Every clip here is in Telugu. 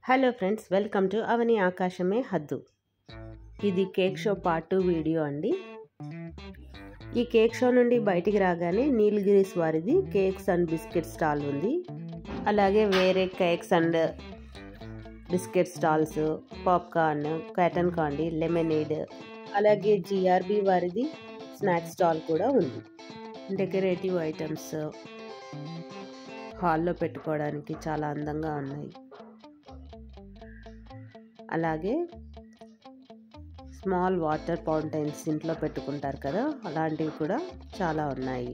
హలో ఫ్రెండ్స్, వెల్కమ్ టు అవని ఆకాశమే హద్దు. ఇది కేక్ షో పార్ట్ 2 వీడియో అండి. ఈ కేక్ షో నుండి బయటికి రాగానే నీలగిరీస్ వారిది కేక్స్ అండ్ బిస్కెట్ స్టాల్ ఉంది. అలాగే వేరే cakes and biscuit stalls, popcorn, cotton Candy, lemonade, అలాగే జిఆర్బి వారిది స్నాక్ స్టాల్ కూడా ఉంది. డెకరేటివ్ ఐటమ్స్ హాల్లో పెట్టుకోవడానికి చాలా అందంగా ఉన్నాయి. అలాగే స్మాల్ వాటర్ ఫౌంటైన్స్ ఇంట్లో పెట్టుకుంటారు కదా, అలాంటివి కూడా చాలా ఉన్నాయి.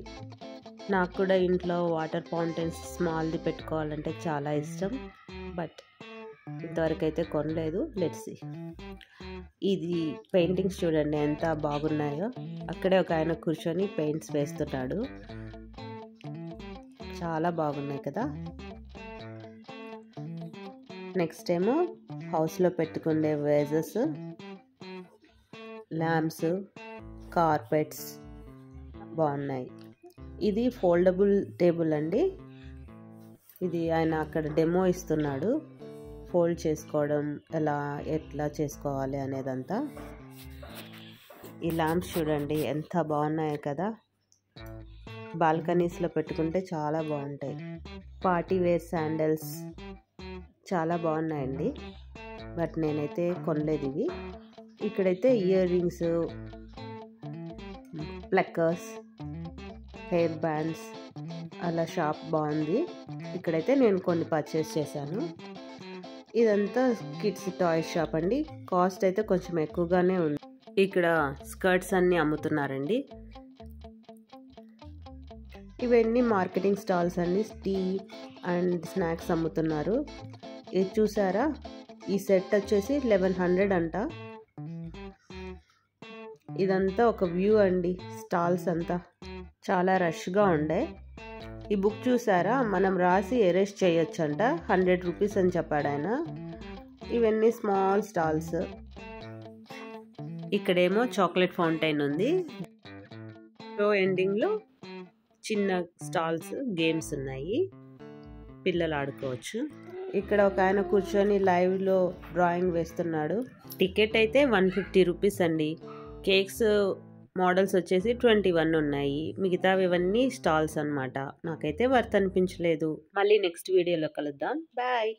నాకు కూడా ఇంట్లో వాటర్ ఫౌంటైన్స్ స్మాల్ది పెట్టుకోవాలంటే చాలా ఇష్టం, బట్ ఇంతవరకు అయితే కొనలేదు. Let's see. ఇది పెయింటింగ్స్ చూడండి ఎంత బాగున్నాయో. అక్కడే ఒక ఆయన కూర్చొని పెయింట్స్ వేస్తున్నాడు. చాలా బాగున్నాయి కదా. నెక్స్ట్ ఏమో హౌస్లో పెట్టుకునే వేజెస్, ల్యాంప్స్, కార్పెట్స్ బాగున్నాయి. ఇది ఫోల్డబుల్ టేబుల్ అండి. ఇది ఆయన అక్కడ డెమో ఇస్తున్నాడు, ఫోల్డ్ చేసుకోవడం ఎట్లా చేసుకోవాలి అనేదంతా. ఈ ల్యాంప్స్ చూడండి ఎంత బాగున్నాయి కదా. బాల్కనీస్లో పెట్టుకుంటే చాలా బాగుంటాయి. పార్టీ వేర్ శాండల్స్ చాలా బాగున్నాయండి, బట్ నేనైతే కొనలేదు ఇవి. ఇక్కడైతే ear rings, pluckers, hair bands అలా షాప్ బాగుంది. ఇక్కడైతే నేను కొన్ని పర్చేస్ చేశాను. ఇదంతా కిడ్స్ టాయ్స్ షాప్ అండి. కాస్ట్ అయితే కొంచెం ఎక్కువగానే ఉంది. ఇక్కడ స్కర్ట్స్ అన్నీ అమ్ముతున్నారండి. ఇవన్నీ మార్కెటింగ్ స్టాల్స్ అండి. టీ అండ్ స్నాక్స్ అమ్ముతున్నారు. ఇది చూసారా, ఈ సెట్ వచ్చేసి 1100 అంట. ఇదంతా ఒక వ్యూ అండి. స్టాల్స్ అంతా చాలా రష్గా ఉండే. ఈ బుక్ చూసారా, మనం రాసి ఎరేస్ చేయొచ్చు అంట. 100 రూపీస్ అని చెప్పాడు ఆయన. ఇవన్నీ స్మాల్ స్టాల్స్. ఇక్కడేమో చాక్లెట్ ఫౌంటైన్ ఉంది. షో ఎండింగ్లో చిన్న స్టాల్స్, గేమ్స్ ఉన్నాయి, పిల్లలు ఆడుకోవచ్చు. ఇక్కడ ఒక ఆయన కూర్చొని లైవ్లో డ్రాయింగ్ వేస్తున్నాడు. టికెట్ అయితే 150 రూపీస్ అండి. కేక్స్ మోడల్స్ వచ్చేసి 21 ఉన్నాయి. మిగతావి ఇవన్నీ స్టాల్స్ అన్నమాట. నాకైతే వర్త్ అనిపించలేదు. మళ్ళీ నెక్స్ట్ వీడియోలో కలుద్దాం. బాయ్.